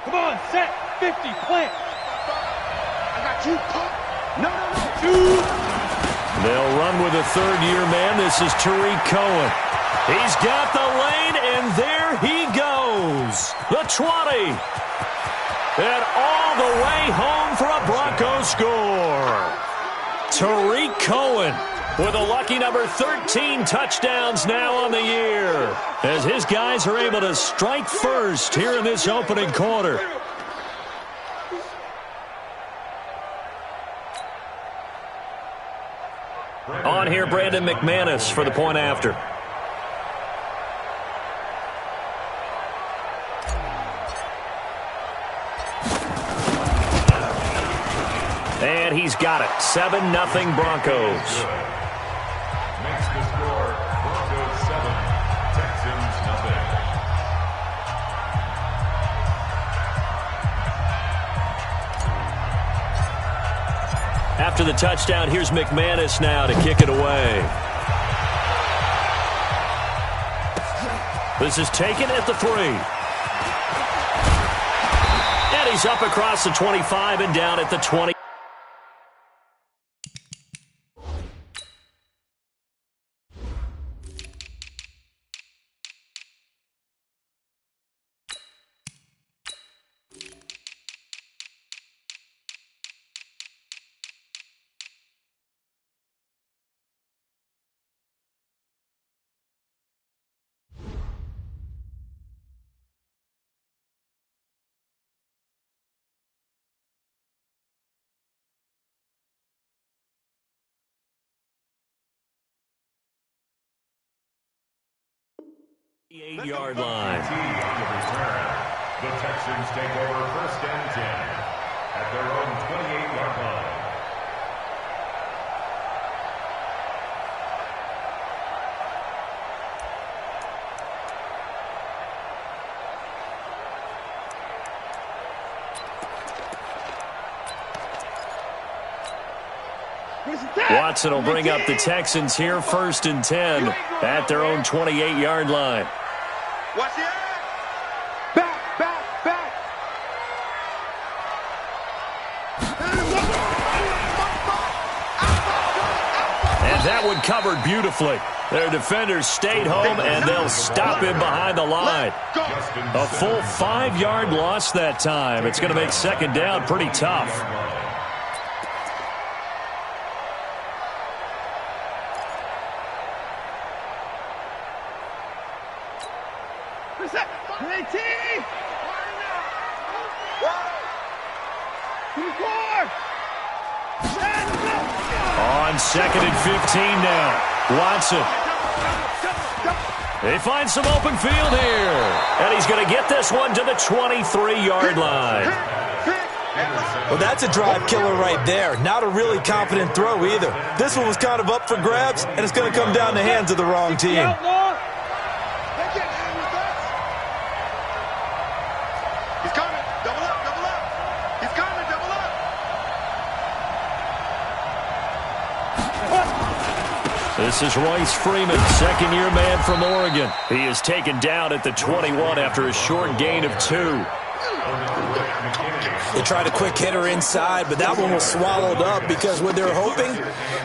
Come on, set, 50, plant. I got you. No. Two. They'll run with a third-year man. This is Tariq Cohen. He's got the lane, and there he goes. The 20. And all the way home for a Broncos score. Tariq Cohen with a lucky number 13 touchdowns now on the year, as his guys are able to strike first here in this opening quarter. On here, Brandon McManus for the point after. And he's got it. 7-0 Broncos. Makes the score Broncos 7, Texans 0. After the touchdown, here's McManus now to kick it away. This is taken at the 3. And he's up across the 25 and down at the 20. The 8-yard line. On the return, the Texans take over 1st and 10 at their own 28-yard line. Watson will bring up the Texans here 1st and 10 at their own 28-yard line. Watch it. Back. And that one covered beautifully. Their defenders stayed home, and they'll stop him behind the line. A full 5-yard loss that time. It's going to make 2nd down pretty tough. On 2nd and 15 now. Watson. They find some open field here. And he's going to get this one to the 23-yard line. Well, that's a drive killer right there. Not a really confident throw either. This one was kind of up for grabs, and it's going to come down the hands of the wrong team. This is Royce Freeman, 2nd-year man from Oregon. He is taken down at the 21 after a short gain of 2. They tried a quick hitter inside, but that one was swallowed up because what they're hoping,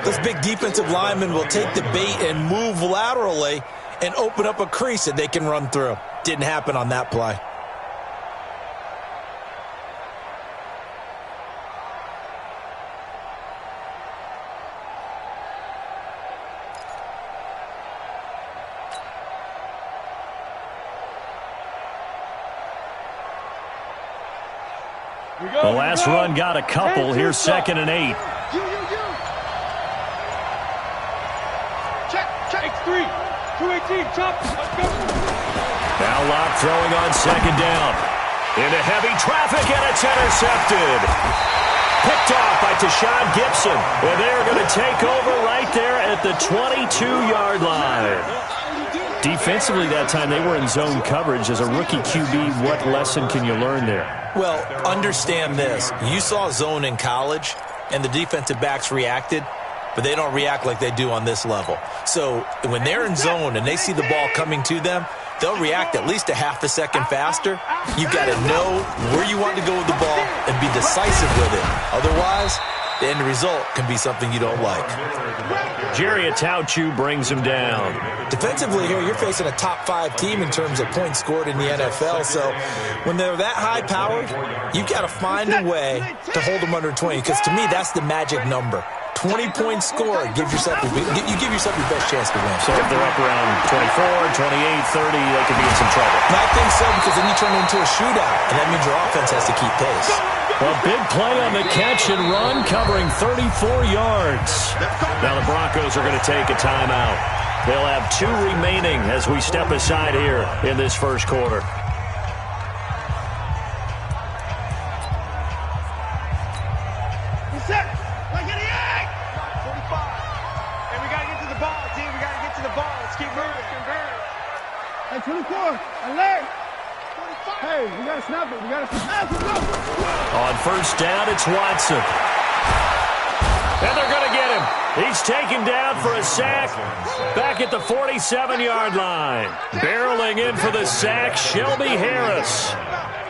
this big defensive lineman will take the bait and move laterally and open up a crease that they can run through. Didn't happen on that play. The last run got a couple. Here's 2nd and 8. Check. X3. 218. Chop. Let's go. Now Locke throwing on 2nd down. Into heavy traffic, and it's intercepted. Picked off by Tashawn Gibson. And they're going to take over right there at the 22-yard line. Defensively that time, they were in zone coverage. As a rookie QB, what lesson can you learn there? Well, understand this. You saw zone in college, and the defensive backs reacted. but they don't react like they do on this level. So when they're in zone and they see the ball coming to them, they'll react at least a half a second faster. You've got to know where you want to go with the ball and be decisive with it. Otherwise, the end result can be something you don't like. Jerry Atauchu brings him down. Defensively here, you're facing a top 5 team in terms of points scored in the NFL. So when they're that high powered, you've got to find a way to hold them under 20. Because to me, that's the magic number. 20-point score, you give yourself your best chance to win. So if they're up around 24, 28, 30, they could be in some trouble. And I think so, because then you turn it into a shootout, and that means your offense has to keep pace. A big play on the catch and run, covering 34 yards. Now the Broncos are going to take a timeout. They'll have 2 remaining as we step aside here in this first quarter. Hey, 24, alert! Hey, we gotta snap it. We gotta snap it. Go! On first down, it's Watson. And they're going to get him. He's taken down for a sack back at the 47-yard line. Barreling in for the sack, Shelby Harris.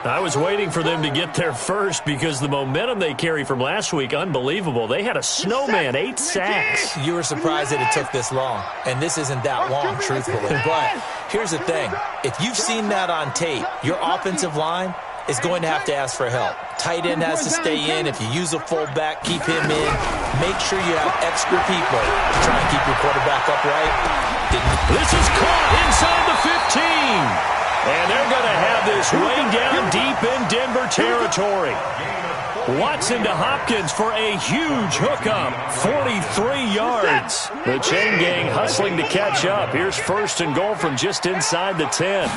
I was waiting for them to get there first because the momentum they carry from last week, unbelievable. They had a snowman, 8 sacks. You were surprised that it took this long, and this isn't that long, truthfully. But here's the thing. If you've seen that on tape, your offensive line is going to have to ask for help. Tight end has to stay in. If you use a fullback, keep him in. Make sure you have extra people to try and keep your quarterback upright. This is caught inside the 15. And they're going to have this way down deep in Denver territory. Watson to Hopkins for a huge hookup, 43 yards. The chain gang hustling to catch up. Here's first and goal from just inside the 10.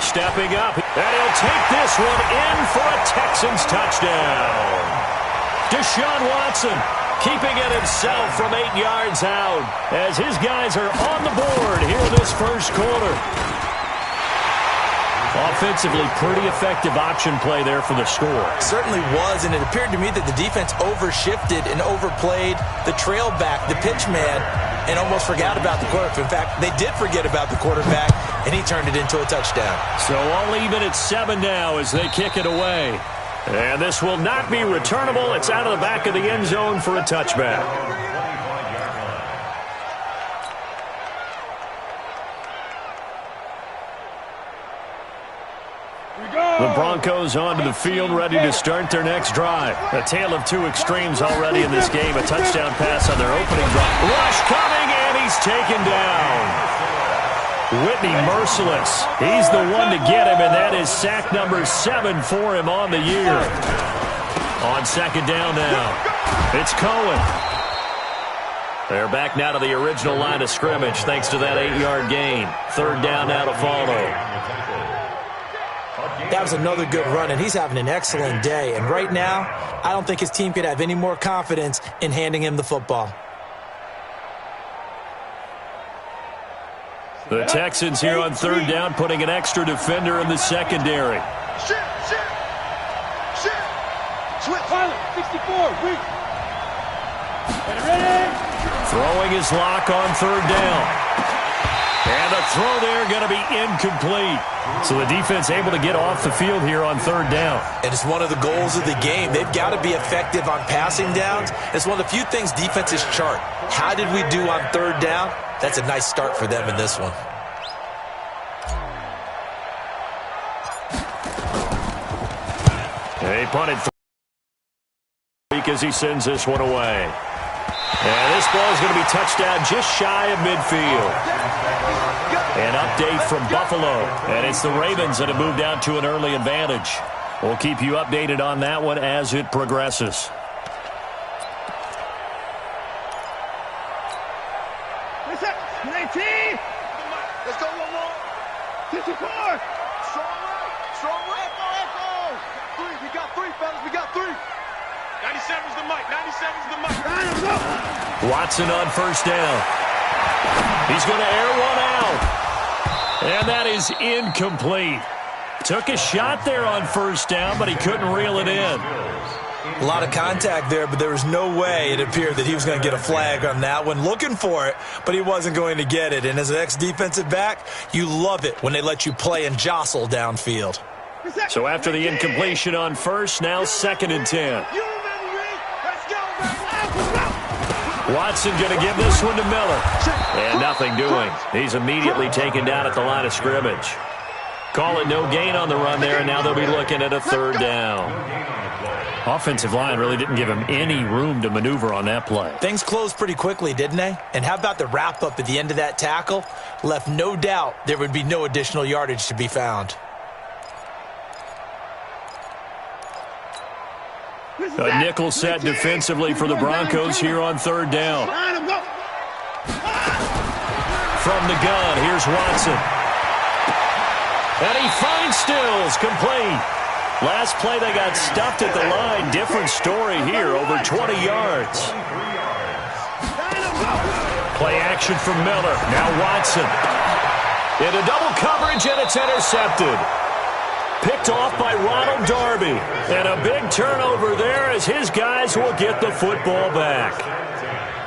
Stepping up, and he'll take this one in for a Texans touchdown. Deshaun Watson keeping it himself from 8 yards out as his guys are on the board here in this first quarter. Offensively, pretty effective option play there for the score. Certainly was, and it appeared to me that the defense overshifted and overplayed the trail back, the pitch man, and almost forgot about the quarterback. In fact, they did forget about the quarterback, and he turned it into a touchdown. So all even at 7 now as they kick it away. And this will not be returnable. It's out of the back of the end zone for a touchback. The Broncos onto the field, ready to start their next drive. A tale of 2 extremes already in this game. A touchdown pass on their opening drive. Rush coming, and he's taken down. Whitney merciless. He's the one to get him, and that is sack number 7 for him on the year. On second down now, it's Cohen. They're back now to the original line of scrimmage thanks to that 8-yard gain. Third down now to follow. That was another good run, and he's having an excellent day. And right now, I don't think his team could have any more confidence in handing him the football. The Texans here on third down, putting an extra defender in the secondary. Shit. Switch. Pilot, 64, weak. Ready? Throwing his lock on third down. And the throw there going to be incomplete. So the defense able to get off the field here on third down. And it's one of the goals of the game. They've got to be effective on passing downs. It's one of the few things defenses chart. How did we do on third down? That's a nice start for them in this one. They punted because he sends this one away. And this ball is going to be touched down just shy of midfield. An update from Buffalo. And it's the Ravens that have moved out to an early advantage. We'll keep you updated on that one as it progresses. Let's go one more. 64. Strong right. Echo. 3. We got 3, fellas. We got 3. 97's the mic. 97's the mic. Watson on first down. He's going to air one out. And that is incomplete. Took a shot there on first down, but he couldn't reel it in. A lot of contact there, but there was no way it appeared that he was going to get a flag on that one. Looking for it, but he wasn't going to get it. And as an ex-defensive back, you love it when they let you play and jostle downfield. So after the incompletion on first, now 2nd and 10. Watson going to give this one to Miller. And nothing doing. He's immediately taken down at the line of scrimmage. Call it no gain on the run there, and now they'll be looking at a 3rd down. Offensive line really didn't give him any room to maneuver on that play. Things closed pretty quickly, didn't they? And how about the wrap-up at the end of that tackle? Left no doubt there would be no additional yardage to be found. A nickel set defensively for the Broncos here on 3rd down. From the gun, here's Watson. And he finds Stills, complete. Last play they got stuffed at the line. Different story here, over 20 yards. Play action from Miller. Now Watson. Into double coverage, and it's intercepted. Picked off by Ronald Darby. And a big turnover there as his guys will get the football back.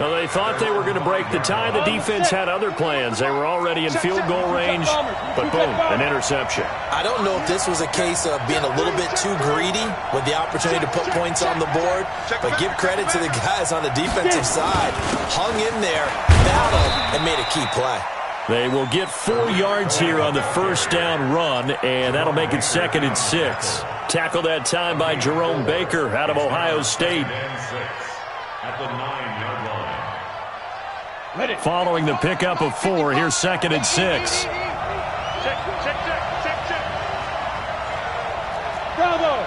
Well, they thought they were going to break the tie. The defense had other plans. They were already in field goal range, but boom, an interception. I don't know if this was a case of being a little bit too greedy with the opportunity to put points on the board, but give credit to the guys on the defensive side. Hung in there, battled, and made a key play. They will get 4 yards here on the 1st down run, and that'll make it 2nd and 6. Tackled that time by Jerome Baker out of Ohio State. At the 9-yard line. Following the pickup of 4, here's 2nd and 6. Bravo.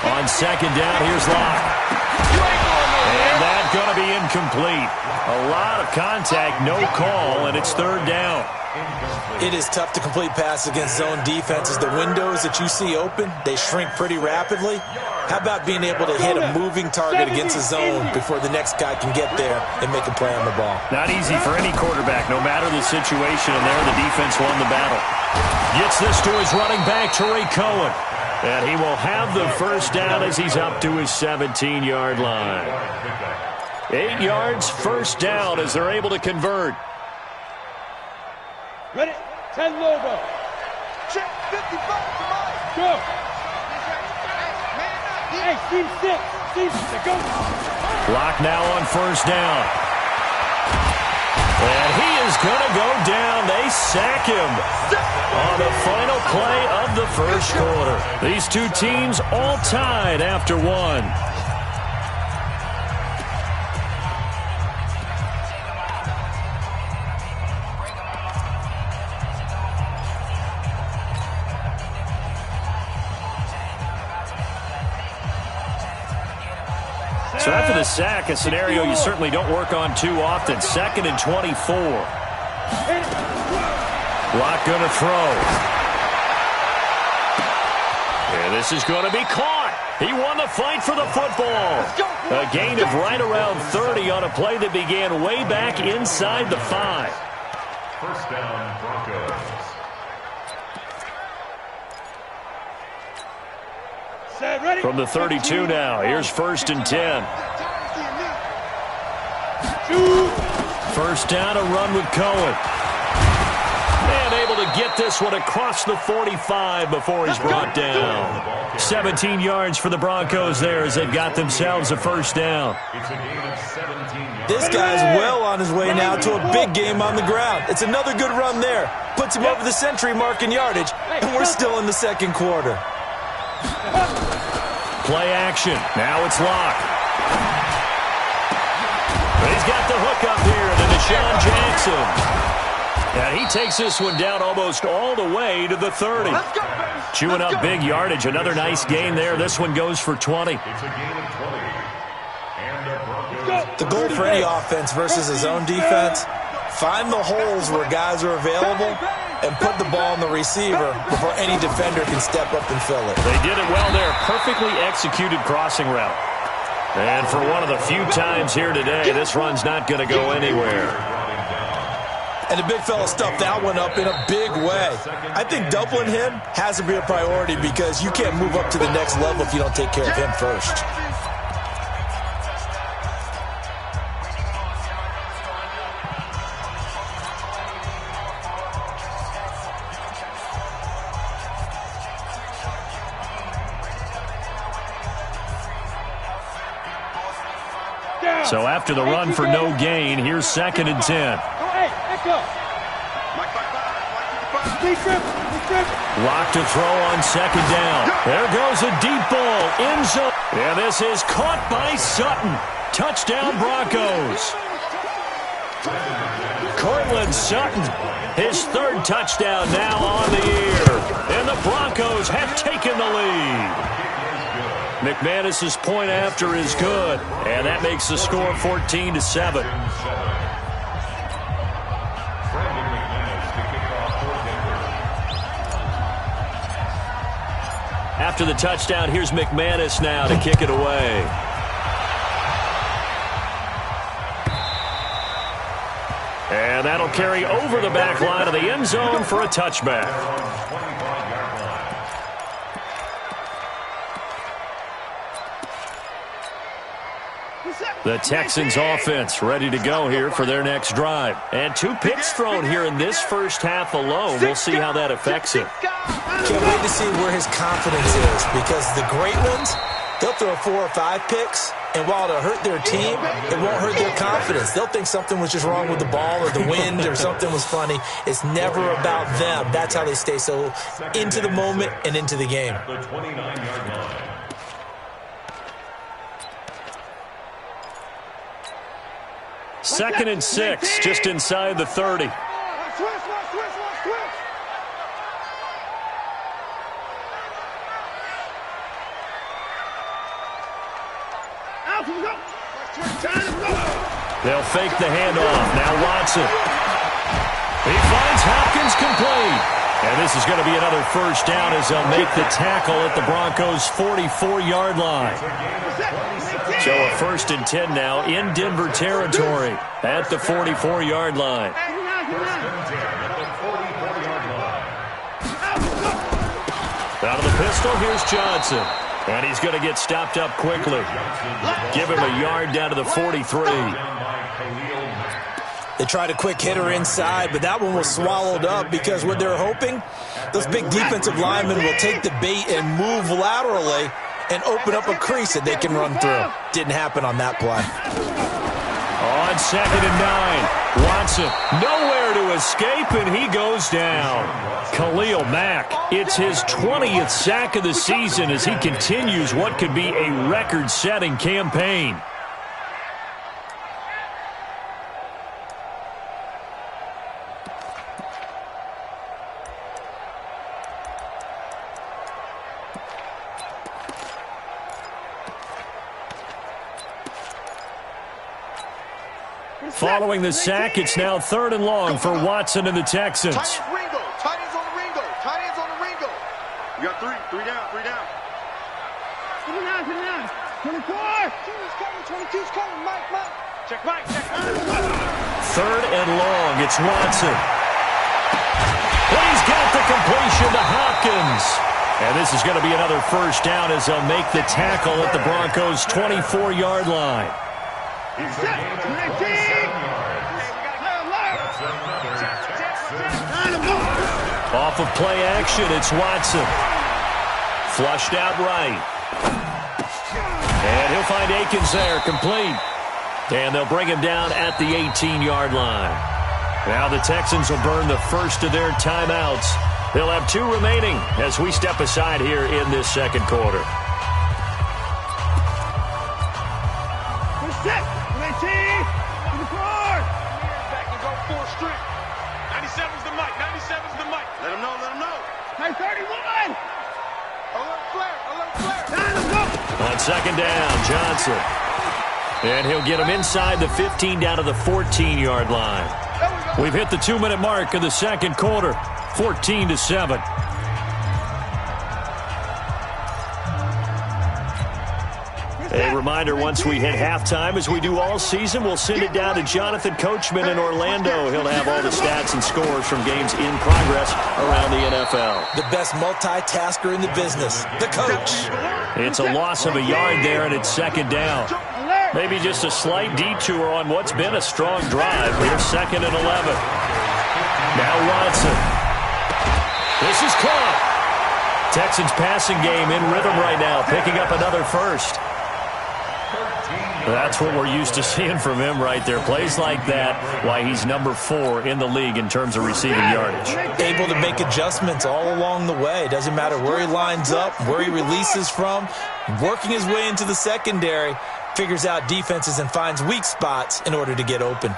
On 2nd down, here's Locke. And that's going to be incomplete. A lot of contact, no call, and it's 3rd down. It is tough to complete pass against zone defenses. The windows that you see open, they shrink pretty rapidly. How about being able to hit a moving target against a zone before the next guy can get there and make a play on the ball? Not easy for any quarterback, no matter the situation, and there the defense won the battle. Gets this to his running back, Tariq Cohen. And he will have the 1st down as he's up to his 17-yard line. 8 yards, 1st down as they're able to convert. Ready? 10 logo. Check 55 to Mike. Go. Hey, Steve 6. Steve, go. Lock now on 1st down. And he is going to go down. They sack him on the final play of the 1st quarter. These two teams all tied after 1. So after the sack, a scenario you certainly don't work on too often. 2nd and 24. Lock going to throw. And this is going to be caught. He won the fight for the football. A gain of right around 30 on a play that began way back inside the 5. 1st down, Broncos. From the 32 now, here's 1st and 10. 1st down, a run with Cohen. And able to get this one across the 45 before he's brought down. 17 yards for the Broncos there as they've got themselves a 1st down. It's a gain of 17 yards. This guy's well on his way now to a big game on the ground. It's another good run there. Puts him over the century mark in yardage, and we're still in the 2nd quarter. Play action. Now it's Locke. But he's got the hook up here to Deshaun Jackson. And he takes this one down almost all the way to the 30. Chewing up big yardage. Another nice gain there. This one goes for 20. It's a gain of 20. And the Broncos. The goal for any offense versus a zone defense, find the holes where guys are available and put the ball on the receiver before any defender can step up and fill it. They did it well there. Perfectly executed crossing route. And for one of the few times here today, this run's not going to go anywhere. And the big fella stuffed that one up in a big way. I think doubling him has to be a priority because you can't move up to the next level if you don't take care of him first. So after the run for no gain, here's 2nd and 10. Lock to throw on 2nd down. There goes a deep ball. End zone. And this is caught by Sutton. Touchdown Broncos. Cortland Sutton, his 3rd touchdown now on the year. And the Broncos have taken the lead. McManus's point after is good, and that makes the score 14-7. After the touchdown, here's McManus now to kick it away. And that'll carry over the back line of the end zone for a touchback. The Texans offense ready to go here for their next drive. And 2 picks thrown here in this first half alone. We'll see how that affects him. Can't wait to see where his confidence is because the great ones, they'll throw 4 or 5 picks, and while it'll hurt their team, it won't hurt their confidence. They'll think something was just wrong with the ball or the wind or something was funny. It's never about them. That's how they stay so into the moment and into the game. The 29-yard line. Second and 6, just inside the 30. They'll fake the handoff. Now Watson. He finds Hopkins complete. And this is going to be another first down as they'll make the tackle at the Broncos' 44-yard line. So a 1st and 10 now in Denver territory at the 44-yard line. Out of the pistol, here's Johnson. And he's going to get stopped up quickly. Give him a yard down to the 43. They tried a quick hitter inside, but that one was swallowed up because what they're hoping, those big defensive linemen will take the bait and move laterally and open up a crease that they can run through. Didn't happen on that play. On 2nd and 9, Watson nowhere to escape, and he goes down. Khalil Mack, it's his 20th sack of the season as he continues what could be a record-setting campaign. Following the sack, it's now 3rd and long for Watson and the Texans. Tight ends on the Ringo. Tight ends on the Ringo. You got 3 down. 24. 22's coming. Mike. Check Mike. 3rd and long, it's Watson. He's got the completion to Hopkins. And this is going to be another first down as they'll make the tackle at the Broncos' 24-yard line. Off of play action, it's Watson. Flushed out right. And he'll find Akins there, complete. And they'll bring him down at the 18-yard line. Now the Texans will burn the first of their timeouts. They'll have 2 remaining as we step aside here in this second quarter. Let him know. Hey, 31. Alert flare. On 2nd down, Johnson. And he'll get him inside the 15 down to the 14-yard line. We've hit the 2-minute mark of the second quarter, 14-7. A reminder, once we hit halftime, as we do all season, we'll send it down to Jonathan Coachman in Orlando. He'll have all the stats and scores from games in progress around the NFL. The best multitasker in the business, the coach. It's a loss of a yard there, and it's second down. Maybe just a slight detour on what's been a strong drive. Here's 2nd and 11. Now Watson. This is caught. Texans passing game in rhythm right now, picking up another first. That's what we're used to seeing from him right there. Plays like that, why he's number 4 in the league in terms of receiving yardage. Able to make adjustments all along the way. Doesn't matter where he lines up, where he releases from. Working his way into the secondary, figures out defenses and finds weak spots in order to get open.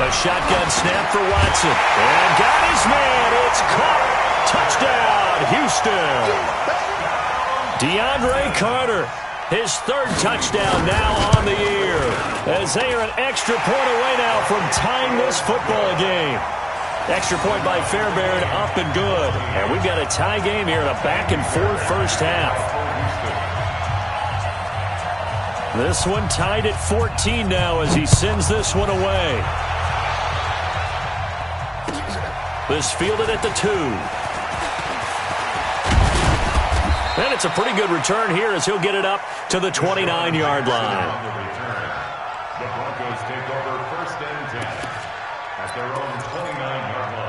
A shotgun snap for Watson. And got his man. It's caught. Touchdown, Houston. DeAndre Carter, his 3rd touchdown now on the year, as they are an extra point away now from tying this football game. Extra point by Fairbairn, up and good. And we've got a tie game here in a back-and-forth first half. This one tied at 14 now as he sends this one away. This fielded at the 2. And it's a pretty good return here as he'll get it up to the 29-yard line. The Broncos take over 1st and 10 at their own 29-yard line.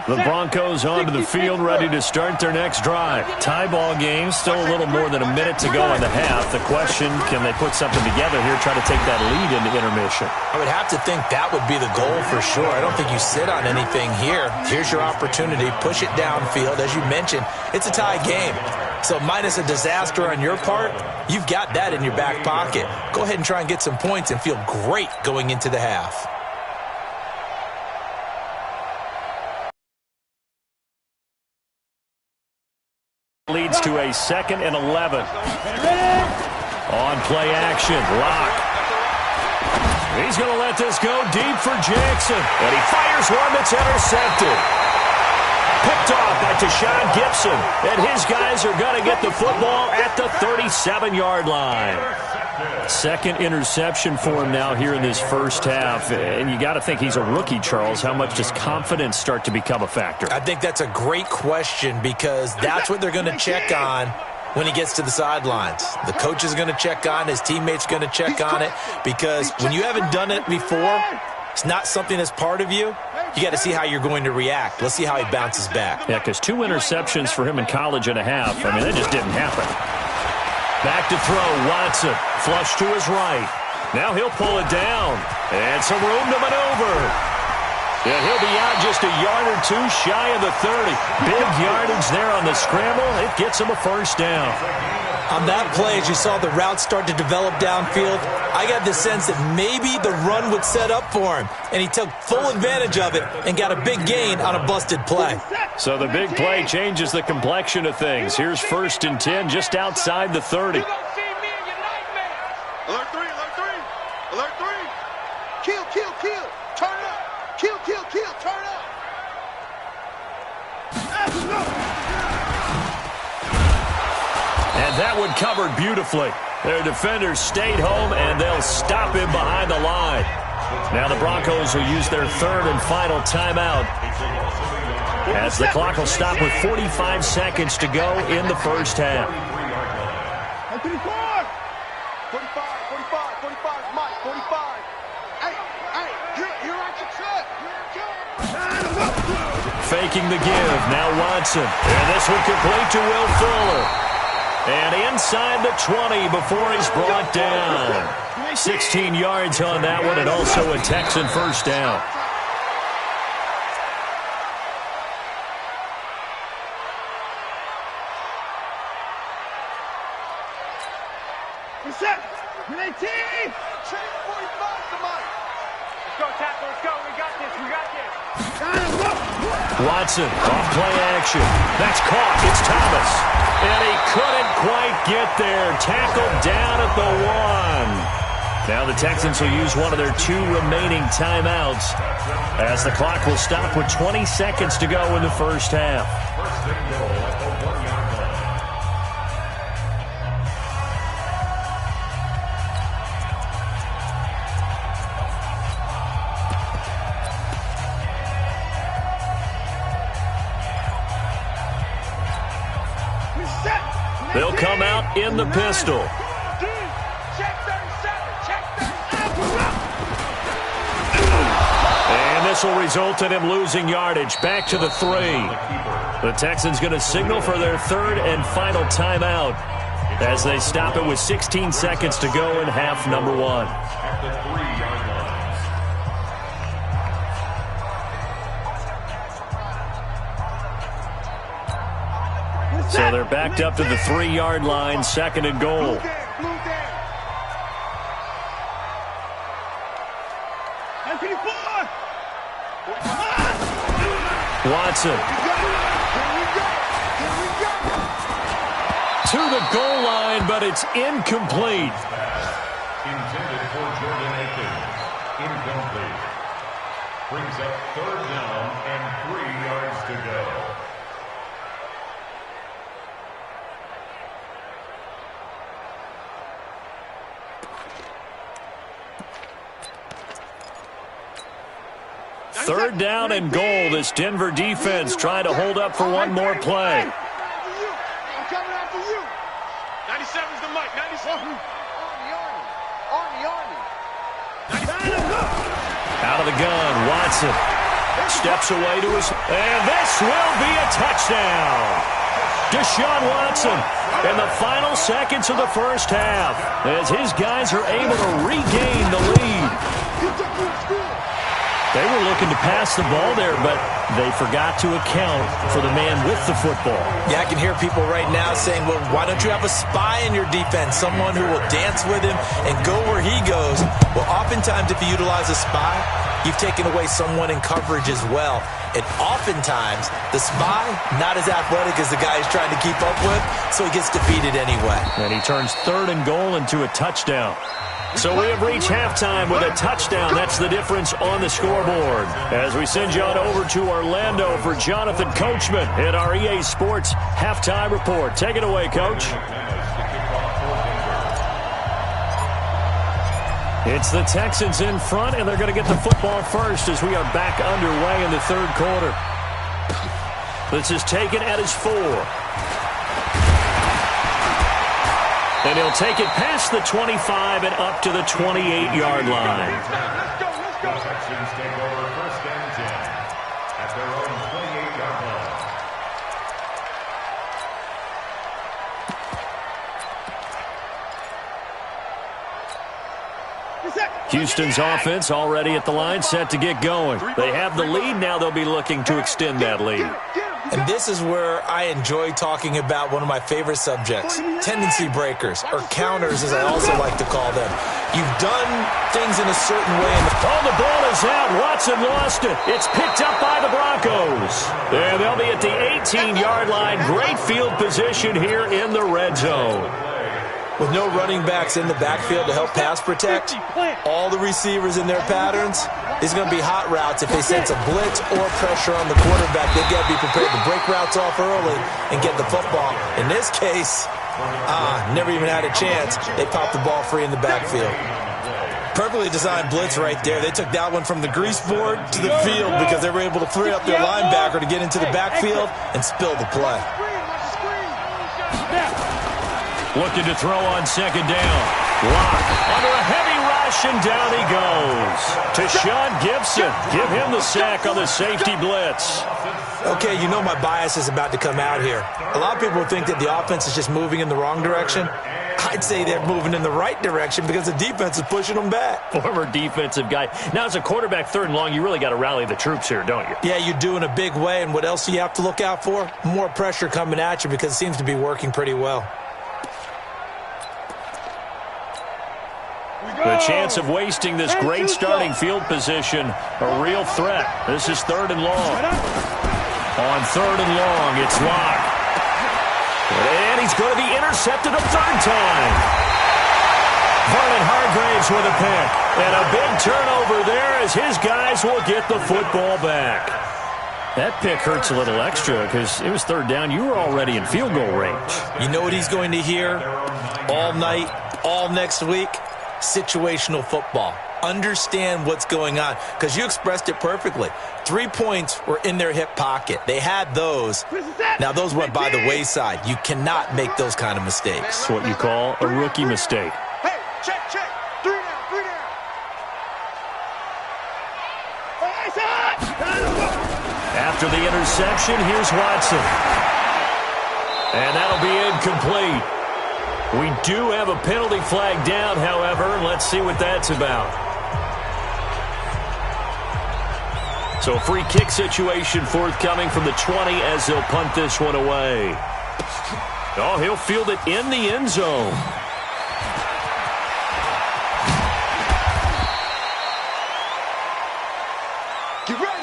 The Broncos onto the field, ready to start their next drive. Tie ball game, still a little more than a minute to go in the half. The question, can they put something together here, try to take that lead into intermission? I would have to think that would be the goal for sure. I don't think you sit on anything here. Here's your opportunity. Push it downfield. As you mentioned, it's a tie game. So minus a disaster on your part, you've got that in your back pocket. Go ahead and try and get some points and feel great going into the half. Leads to a 2nd and 11. On play action, Lock. He's going to let this go deep for Jackson. And he fires one that's intercepted. Picked off by Tashawn Gibson. And his guys are going to get the football at the 37-yard line. 2nd interception for him now here in this first half. And you got to think he's a rookie, Charles. How much does confidence start to become a factor? I think that's a great question because that's what they're going to check on when he gets to the sidelines. The coach is going to check on, his teammates going to check on it, because when you haven't done it before, it's not something that's part of you. You got to see how you're going to react. Let's see how he bounces back. Yeah, because 2 interceptions for him in college and a half. I mean, that just didn't happen. Back to throw, Watson. Flush to his right. Now he'll pull it down. And some room to maneuver. Yeah, he'll be out just a yard or 2 shy of the 30. Big yardage there on the scramble. It gets him a first down. On that play, as you saw the route start to develop downfield, I got the sense that maybe the run would set up for him, and he took full advantage of it and got a big gain on a busted play. So the big play changes the complexion of things. Here's 1st and 10 just outside the 30. Alert 3, alert 3, alert 3. Kill, kill, kill. Turn it up. Kill, kill, kill. Turn it up. And that one covered beautifully. Their defenders stayed home, and they'll stop him behind the line. Now the Broncos will use their 3rd and final timeout, as the clock will stop with 45 seconds to go in the first half. 45, 45, Mike, 45. Hey, you're at your track. Faking the give. Now Watson. And this one complete to Will Fuller. And inside the 20 before he's brought down. 16 yards on that one, and also a Texan first down. Reset. 19. 45 to Mike. Let's go, tackle. Let's go. We got this. We got this. Watson, off play action. That's caught. It's Thomas. And he couldn't quite get there. Tackled down at the 1. Now the Texans will use one of their 2 remaining timeouts as the clock will stop with 20 seconds to go in the first half. First and goal at the 1-yard line. They'll come out in the pistol. And this will result in him losing yardage. Back to the 3. The Texans going to signal for their 3rd and final timeout as they stop it with 16 seconds to go in half number 1. At the 3-yard line. So they're backed up to the 3-yard line, 2nd and goal. Watson. To the goal line, but it's incomplete. Intended for Jordan Akins. Incomplete. Brings up 3rd down and 3 yards to go. Third down and goal. This Denver defense trying to hold up for one more play. I'm coming after you. 97's the mic. 97. Out of the gun, Watson steps away to his, and this will be a touchdown. Deshaun Watson in the final seconds of the first half as his guys are able to regain the lead. They were looking to pass the ball there, but they forgot to account for the man with the football. Yeah, I can hear people right now saying, well, why don't you have a spy in your defense, someone who will dance with him and go where he goes? Well, oftentimes if you utilize a spy, you've taken away someone in coverage as well. And oftentimes, the spy, not as athletic as the guy he's trying to keep up with, so he gets defeated anyway. And he turns 3rd and goal into a touchdown. So we have reached halftime with a touchdown. That's the difference on the scoreboard. As we send you on over to Orlando for Jonathan Coachman in our EA Sports Halftime Report. Take it away, Coach. It's the Texans in front, and they're going to get the football first as we are back underway in the 3rd quarter. This is taken at his 4. And he'll take it past the 25 and up to the 28-yard line. The Texans take over 1st and 10 at their own 28-yard line. Houston's offense already at the line, set to get going. They have the lead. Now they'll be looking to extend that lead. And this is where I enjoy talking about one of my favorite subjects, tendency breakers, or counters as I also like to call them. You've done things in a certain way. Oh, the ball is out. Watson lost it. It's picked up by the Broncos. And they'll be at the 18-yard line. Great field position here in the red zone. With no running backs in the backfield to help pass protect, all the receivers in their patterns, it's going to be hot routes. If they sense a blitz or pressure on the quarterback, they've got to be prepared to break routes off early and get the football. In this case, never even had a chance. They popped the ball free in the backfield. Perfectly designed blitz right there. They took that one from the grease board to the field because they were able to free up their linebacker to get into the backfield and spill the play. Looking to throw on 2nd down. Lock under a heavy rush, and down he goes. To Sean Gibson. Give him the sack on the safety blitz. Okay, you know my bias is about to come out here. A lot of people think that the offense is just moving in the wrong direction. I'd say they're moving in the right direction because the defense is pushing them back. Former defensive guy. Now, as a quarterback 3rd and long, you really got to rally the troops here, don't you? Yeah, you do in a big way. And what else do you have to look out for? More pressure coming at you because it seems to be working pretty well. The chance of wasting this great starting field position, a real threat. This is 3rd and long. On 3rd and long, it's Locke. And he's going to be intercepted a 3rd time. Vernon Hargraves with a pick. And a big turnover there as his guys will get the football back. That pick hurts a little extra because it was third down. You were already in field goal range. You know what he's going to hear all night, all next week? Situational football. Understand what's going on, because you expressed it perfectly. 3 points were in their hip pocket. They had those. Now, those went by the wayside. You cannot make those kind of mistakes. That's what you call a rookie mistake. Hey, check. 3 down. After the interception, here's Watson. And that'll be incomplete. We do have a penalty flag down, however. Let's see what that's about. So a free kick situation forthcoming from the 20 as they'll punt this one away. Oh, he'll field it in the end zone. Get ready.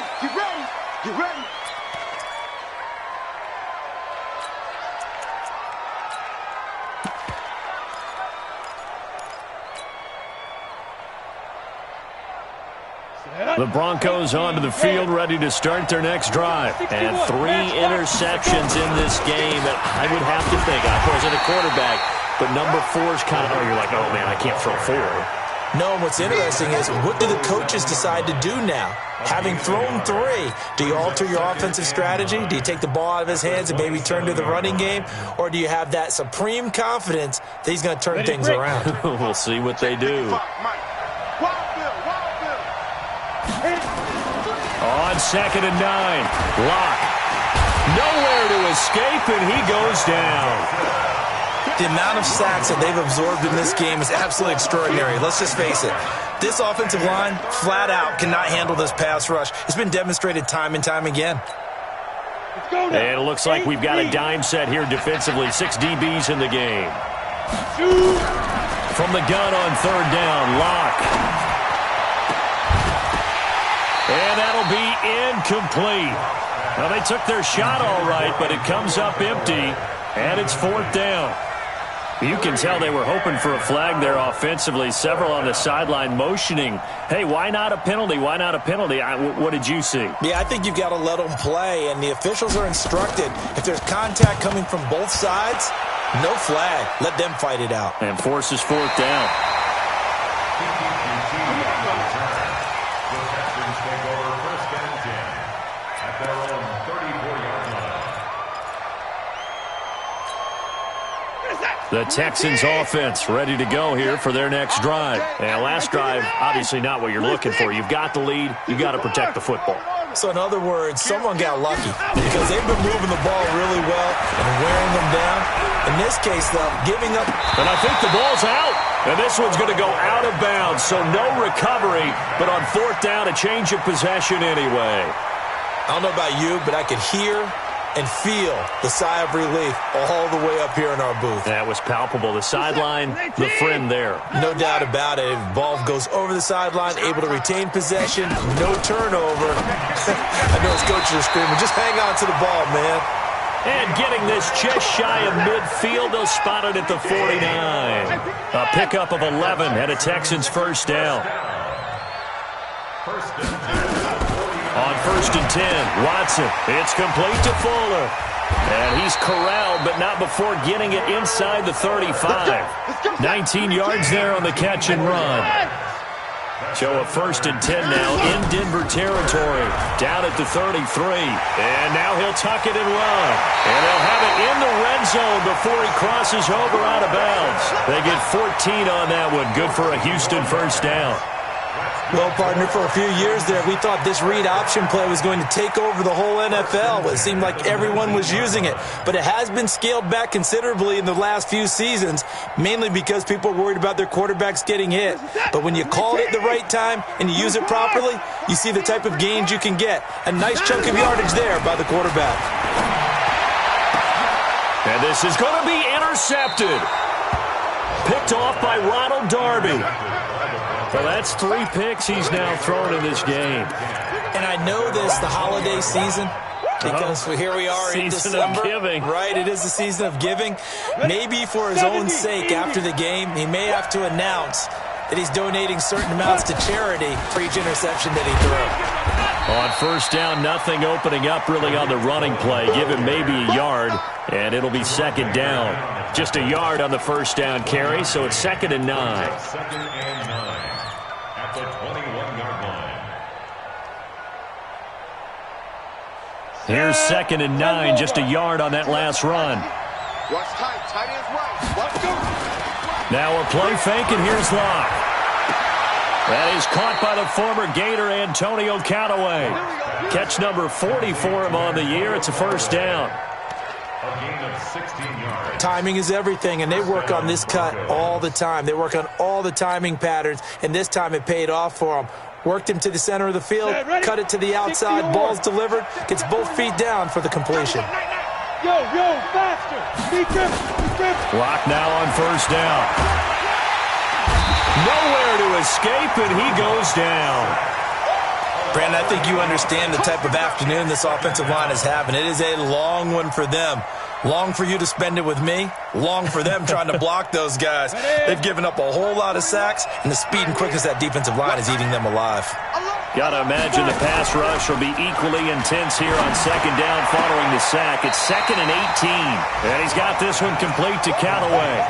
The Broncos onto the field, ready to start their next drive. And 3 interceptions in this game. And I would have to think, I wasn't a quarterback, but number 4 is kind of, you're like, oh, man, I can't throw 4. No, what's interesting is, what do the coaches decide to do now? Having thrown 3, do you alter your offensive strategy? Do you take the ball out of his hands and maybe turn to the running game? Or do you have that supreme confidence that he's going to turn things around? We'll see what they do. On 2nd and 9, Locke. Nowhere to escape, and he goes down. The amount of sacks that they've absorbed in this game is absolutely extraordinary. Let's just face it. This offensive line, flat out, cannot handle this pass rush. It's been demonstrated time and time again. And it looks like we've got a dime set here defensively. 6 DBs in the game. From the gun on 3rd down, Locke. And that'll be incomplete. Well, they took their shot all right, but it comes up empty, and it's 4th down. You can tell they were hoping for a flag there offensively. Several on the sideline motioning, hey, why not a penalty? Why not a penalty? What did you see? Yeah, I think you've got to let them play, and the officials are instructed, if there's contact coming from both sides, no flag. Let them fight it out. And forces 4th down. The Texans offense ready to go here for their next drive. And last drive, obviously not what you're looking for. You've got the lead. You've got to protect the football. So in other words, someone got lucky because they've been moving the ball really well and wearing them down. In this case, though, giving up. And I think the ball's out. And this one's going to go out of bounds, so no recovery. But on 4th down, a change of possession anyway. I don't know about you, but I could hear and feel the sigh of relief all the way up here in our booth. That was palpable. The sideline, the friend there. No doubt about it. Ball goes over the sideline, able to retain possession, no turnover. I know his coaches are screaming, just hang on to the ball, man. And getting this just shy of midfield, they'll spot it at the 49. A pickup of 11 and a Texans 1st down. On 1st and 10, Watson. It's complete to Fuller. And he's corralled, but not before getting it inside the 35. 19 yards there on the catch and run. So a 1st and 10 now in Denver territory. Down at the 33. And now he'll tuck it and run. And they'll have it in the red zone before he crosses over out of bounds. They get 14 on that one. Good for a Houston 1st down. Well, partner, for a few years there, we thought this read option play was going to take over the whole NFL. It seemed like everyone was using it. But it has been scaled back considerably in the last few seasons, mainly because people are worried about their quarterbacks getting hit. But when you call it at the right time and you use it properly, you see the type of gains you can get. A nice chunk of yardage there by the quarterback. And this is going to be intercepted. Picked off by Ronald Darby. Well, that's 3 picks he's now thrown in this game. And I know this, the holiday season, because here we are in Season December. of giving. Right, it is the season of giving. Maybe for his own sake after the game, he may have to announce that he's donating certain amounts to charity for each interception that he threw. On first down, nothing opening up really on the running play. Give him maybe a yard, and it'll be second down. Just a yard on the first down carry, so it's 2nd and 9. Second and 9 at the 21-yard line. Here's 2nd and 9, just a yard on that last run. Watch tight. Tight ends right. Watch go. Now a play fake, and here's Locke. That is caught by the former Gator Antonio Callaway. Catch number 40 for him on the year. It's a first down. A gain of 16 yards. Timing is everything, and they work on this cut all the time. They work on all the timing patterns, and this time it paid off for them. Worked him to the center of the field, cut it to the outside, ball's delivered, gets both feet down for the completion. Yo, faster. Be grip. Locke now on first down. Nowhere to escape, and he goes down. Brandon, I think you understand the type of afternoon this offensive line is having. It is a long one for them. Long for you to spend it with me. Long for them trying to block those guys. They've given up a whole lot of sacks, and the speed and quickness of that defensive line is eating them alive. Got to imagine the pass rush will be equally intense here on second down following the sack. It's 2nd and 18. And he's got this one complete to Callaway.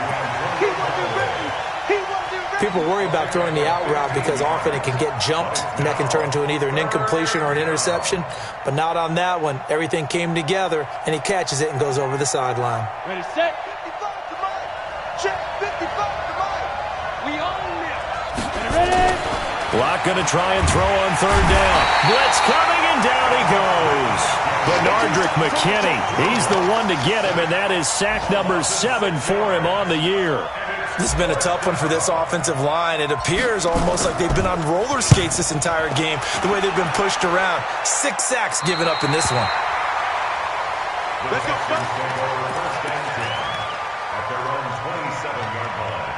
People worry about throwing the out route because often it can get jumped, and that can turn into either an incompletion or an interception. But not on that one. Everything came together, and he catches it and goes over the sideline. Ready, set. 55 to Mike. Check 55 to Mike. We own it. Ready. Locke going to try and throw on third down. Blitz coming, and down he goes. Bernardrick McKinney, he's the one to get him, and that is sack number 7 for him on the year. This has been a tough one for this offensive line. It appears almost like they've been on roller skates this entire game, the way they've been pushed around. 6 sacks given up in this one. Let's go. First and 10 at their own 27-yard line.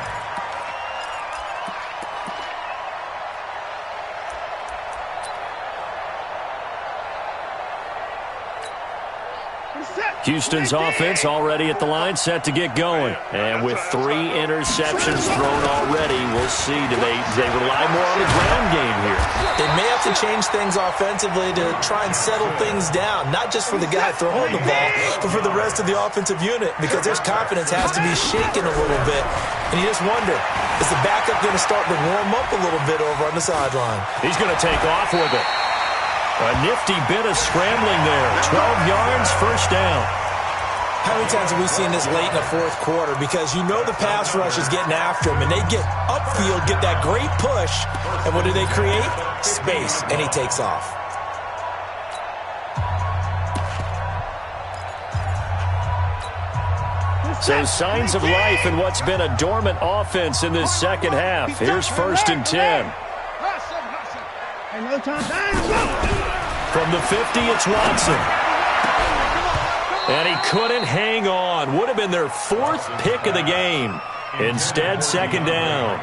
Houston's offense already at the line, set to get going. And with 3 interceptions thrown already, we'll see. Do they rely more on the ground game here? They may have to change things offensively to try and settle things down, not just for the guy throwing the ball, but for the rest of the offensive unit, because their confidence has to be shaken a little bit. And you just wonder, is the backup going to start to warm up a little bit over on the sideline? He's going to take off with it. A nifty bit of scrambling there. 12 yards, first down. How many times have we seen this late in the fourth quarter? Because you know the pass rush is getting after him, and they get upfield, get that great push, and what do they create? Space, and he takes off. So signs of life in what's been a dormant offense in this second half. Here's 1st and 10. No time. From the 50, it's Watson. And he couldn't hang on. Would have been their 4th pick of the game. Instead, 2nd down.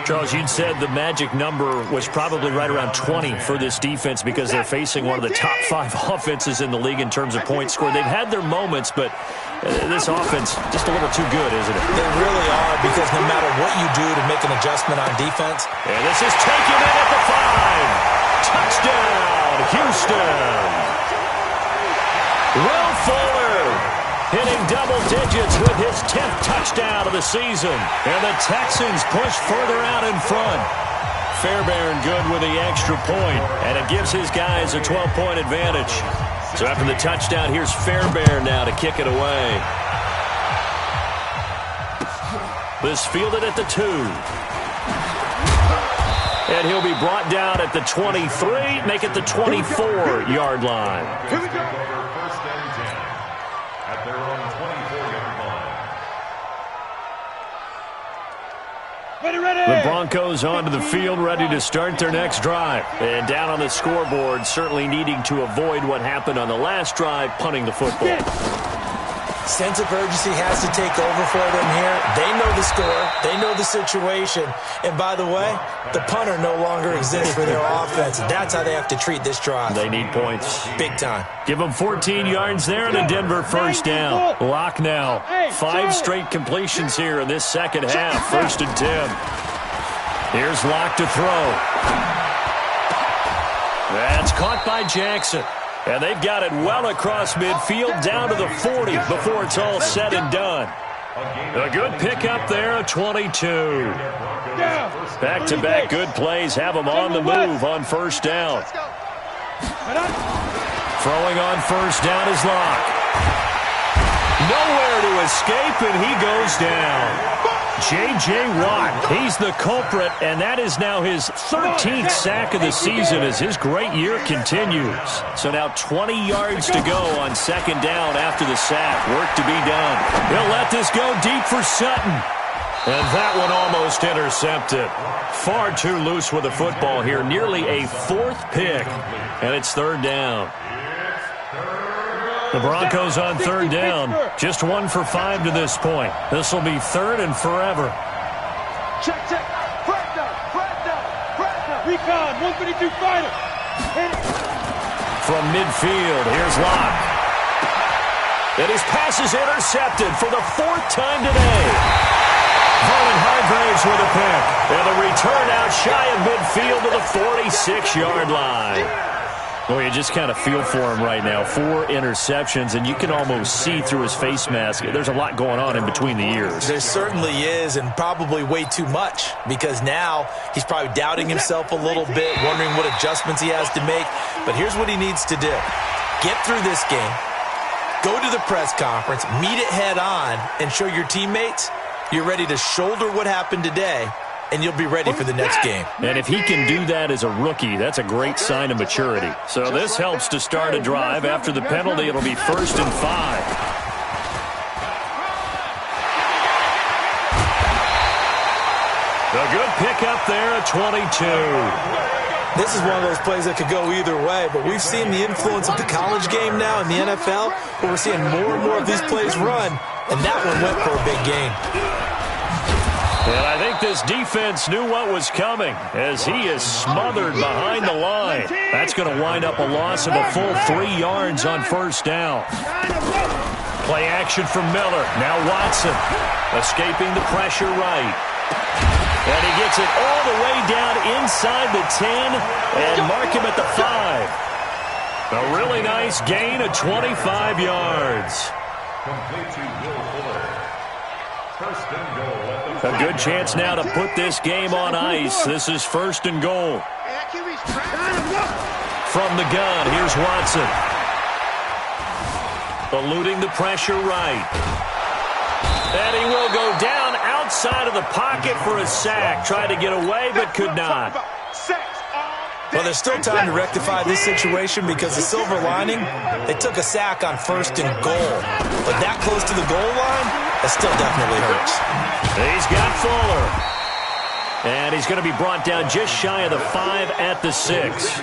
Charles, you'd said the magic number was probably right around 20 for this defense because they're facing one of the top 5 offenses in the league in terms of points scored. They've had their moments, but this offense just a little too good, isn't it? They really are, because no matter what you do to make an adjustment on defense. And this is taken in at the 5. Touchdown, Houston. Will Fuller hitting double digits with his 10th touchdown of the season. And the Texans push further out in front. Fairbairn good with the extra point, and it gives his guys a 12-point advantage. So after the touchdown, here's Fairbairn now to kick it away. This fielded at the 2. And he'll be brought down at the 23, make it the 24-yard line. Here we go. First and 10 at their own 24-yard line. Ready. The Broncos onto the field, ready to start their next drive. And down on the scoreboard, certainly needing to avoid what happened on the last drive, punting the football. Sense of urgency has to take over for them here. They know the score. They know the situation. And by the way, the punter no longer exists for their offense. That's how they have to treat this drive. They need points. Big time. Give them 14 yards there and a Denver first down. Lock now. 5 straight completions here in this second half. 1st and 10. Here's Lock to throw. That's caught by Jackson. And they've got it well across midfield down to the 40 before it's all said and done. A good pickup there, a 22. Back-to-back good plays have them on the move on first down. Throwing on first down is Lock. Nowhere to escape, and he goes down. J.J. Watt, he's the culprit, and that is now his 13th sack of the season as his great year continues. So now 20 yards to go on second down after the sack. Work to be done. He'll let this go deep for Sutton. And that one almost intercepted. Far too loose with the football here. Nearly a 4th pick, and it's 3rd down. The Broncos on 3rd down. Just 1 for 5 to this point. This will be 3rd and forever. Check. Recon, 152 fighter. From midfield, here's Lock. And his pass is intercepted for the 4th time today. Vernon Hargraves with a pick. And the return out shy of midfield to the 46-yard line. Well, you just kind of feel for him right now. 4 interceptions, and you can almost see through his face mask. There's a lot going on in between the ears. There certainly is, and probably way too much, because now he's probably doubting himself a little bit, wondering what adjustments he has to make. But here's what he needs to do. Get through this game, go to the press conference, meet it head on, and show your teammates you're ready to shoulder what happened today, and you'll be ready for the next game. And if he can do that as a rookie, that's a great sign of maturity. So this helps to start a drive. After the penalty, it'll be 1st and 5. A good pickup there at 22. This is one of those plays that could go either way, but we've seen the influence of the college game now in the NFL, where we're seeing more and more of these plays run, and that one went for a big gain. And I think this defense knew what was coming as he is smothered behind the line. That's going to wind up a loss of a full 3 yards on first down. Play action from Miller. Now Watson escaping the pressure right. And he gets it all the way down inside the 10 and mark him at the 5. A really nice gain of 25 yards. Complete to Will Fuller. 1st and goal. A good chance now to put this game on ice. This is 1st and goal. From the gun, here's Watson. Eluding the pressure right. And he will go down outside of the pocket for a sack. Tried to get away, but could not. Well, there's still time to rectify this situation because the silver lining, they took a sack on 1st and goal. But that close to the goal line, that still definitely hurts. He's got Fuller. And he's going to be brought down just shy of the 5 at the 6.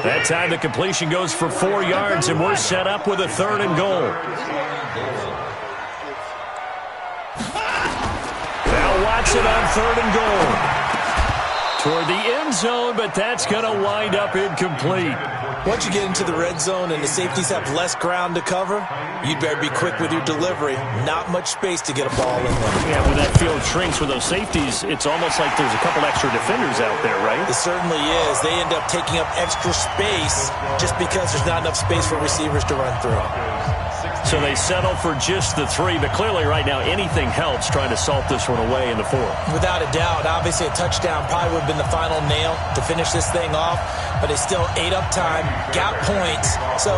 That time the completion goes for 4 yards, and we're set up with a 3rd and goal. Now Watson on 3rd and goal. Toward the end zone, but that's going to wind up incomplete. Once you get into the red zone and the safeties have less ground to cover, you'd better be quick with your delivery. Not much space to get a ball in there. Yeah, when that field shrinks with those safeties, it's almost like there's a couple extra defenders out there, right? It certainly is. They end up taking up extra space just because there's not enough space for receivers to run through. So they settle for just the 3, but clearly right now anything helps trying to salt this one away in the 4th. Without a doubt. Obviously a touchdown probably would have been the final nail to finish this thing off, but it's still ate up time, got points. So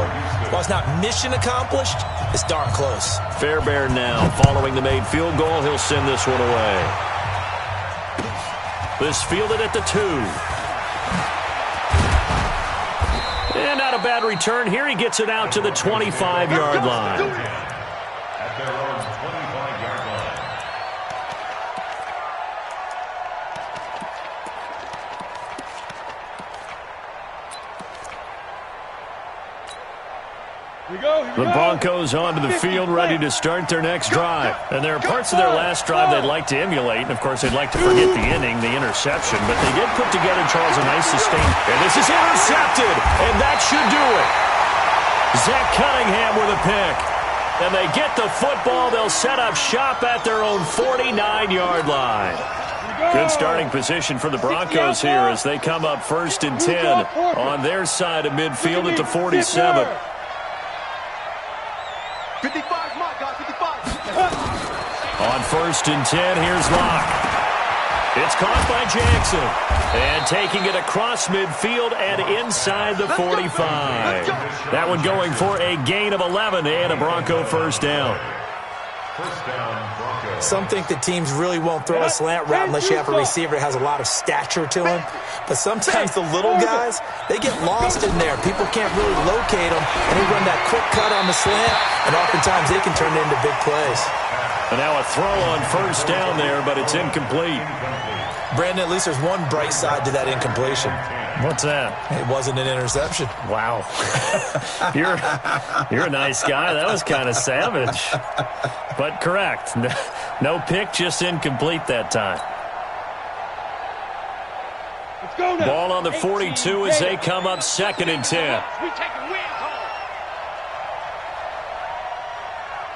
while it's not mission accomplished, it's darn close. Fairbairn now following the made field goal. He'll send this one away. This fielded at the 2. And not a bad return here. He gets it out to the 25-yard line. At their own 25-yard line. Here we go. The Broncos onto the field, ready to start their next drive. And there are parts of their last drive they'd like to emulate. And, of course, they'd like to forget the inning, the interception. But they did put together, Charles, a nice sustain. And this is intercepted. And that should do it. Zach Cunningham with a pick. And they get the football. They'll set up shop at their own 49-yard line. Good starting position for the Broncos here as they come up 1st and 10 on their side of midfield at the 47. 55, Mike, guys, 55. On 1st and 10, here's Locke. It's caught by Jackson. And taking it across midfield and inside the 45. That one going for a gain of 11 and a Bronco first down. First down, Broncos. Some think the teams really won't throw a slant route unless you have a receiver that has a lot of stature to him. But sometimes the little guys, they get lost in there. People can't really locate them, and they run that quick cut on the slant, and oftentimes they can turn it into big plays. And now a throw on first down there, but it's incomplete. Brandon, at least there's one bright side to that incompletion. What's that? It wasn't an interception. Wow. You're a nice guy. That was kind of savage. But correct. No pick, just incomplete that time. Let's go now. Ball on the 42 as they come up 2nd and 10. We taking wins home.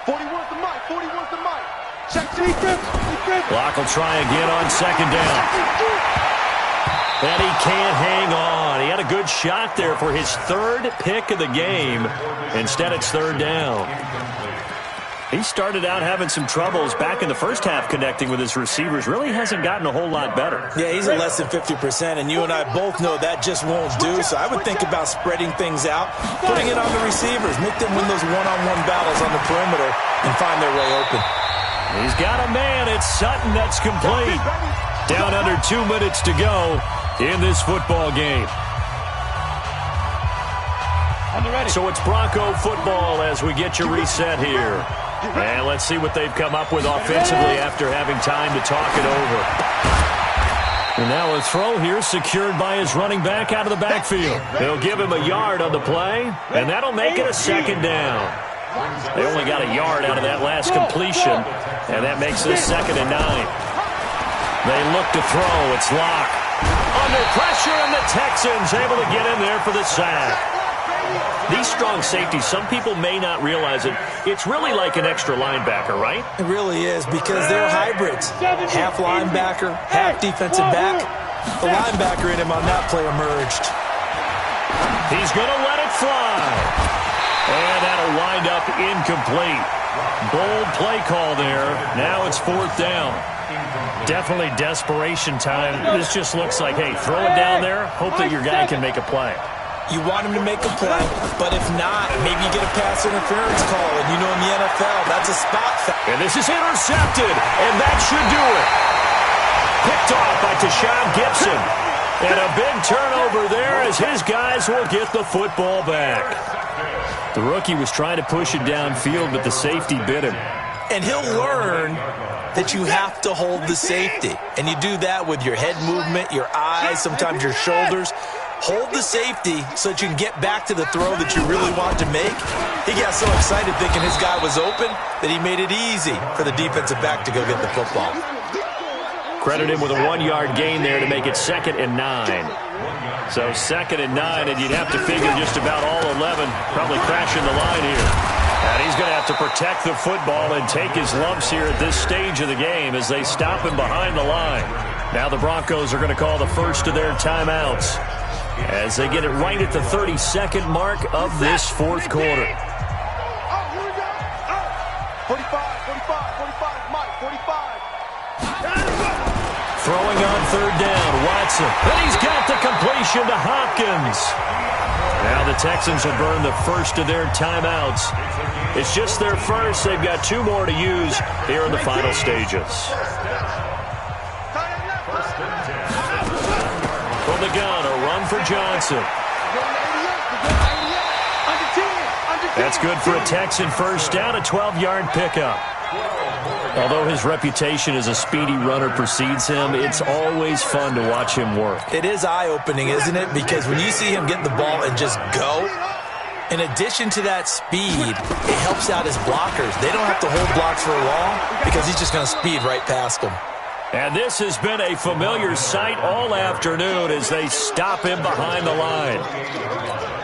41's the mic, 41's the mic. Check defense. Locke will try again on 2nd down. And he can't hang on. He had a good shot there for his 3rd pick of the game. Instead, it's 3rd down. He started out having some troubles back in the first half connecting with his receivers. Really hasn't gotten a whole lot better. Yeah, he's at less than 50%, and you and I both know that just won't do. So I would think about spreading things out, putting it on the receivers, make them win those one-on-one battles on the perimeter and find their way open. He's got a man. It's Sutton that's complete. Down under 2 minutes to go in this football game. So it's Bronco football as we get you reset here. And let's see what they've come up with offensively after having time to talk it over. And now a throw here secured by his running back out of the backfield. They'll give him a yard on the play, and that'll make it a 2nd down. They only got a yard out of that last completion, and that makes it 2nd and 9. They look to throw. It's Locke. Under pressure, and the Texans able to get in there for the sack. These strong safeties, some people may not realize it. It's really like an extra linebacker, right? It really is, because they're hybrids. Half linebacker, half defensive back. The linebacker in him on that play emerged. He's going to let it fly. And that'll wind up incomplete. Bold play call there. Now it's 4th down. Definitely desperation time. This just looks like, hey, throw it down there, hope that your guy can make a play. You want him to make a play, but if not, maybe you get a pass interference call, and you know in the NFL, that's a spot foul. And this is intercepted, and that should do it. Picked off by Tashawn Gibson. And a big turnover there as his guys will get the football back. The rookie was trying to push it downfield, but the safety bit him. And he'll learn that you have to hold the safety. And you do that with your head movement, your eyes, sometimes your shoulders. Hold the safety so that you can get back to the throw that you really want to make. He got so excited thinking his guy was open that he made it easy for the defensive back to go get the football. Credit him with a 1-yard gain there to make it 2nd and 9. So 2nd and 9, and you'd have to figure just about all 11 probably crashing the line here. And he's going to have to protect the football and take his lumps here at this stage of the game as they stop him behind the line. Now the Broncos are going to call the first of their timeouts as they get it right at the 32nd mark of this 4th quarter. 45, 45, Mike, 45. Throwing on 3rd down, Watson. And he's got the completion to Hopkins. Now the Texans will burn the first of their timeouts. It's just their first. They've got 2 more to use here in the final stages. From the gun, a run for Johnson. That's good for a Texan first down, a 12-yard pickup. Although his reputation as a speedy runner precedes him, it's always fun to watch him work. It is eye-opening, isn't it? Because when you see him get the ball and just go, In addition to that speed, it helps out his blockers. They don't have to hold blocks for long because he's just going to speed right past them. And this has been a familiar sight all afternoon as they stop him behind the line.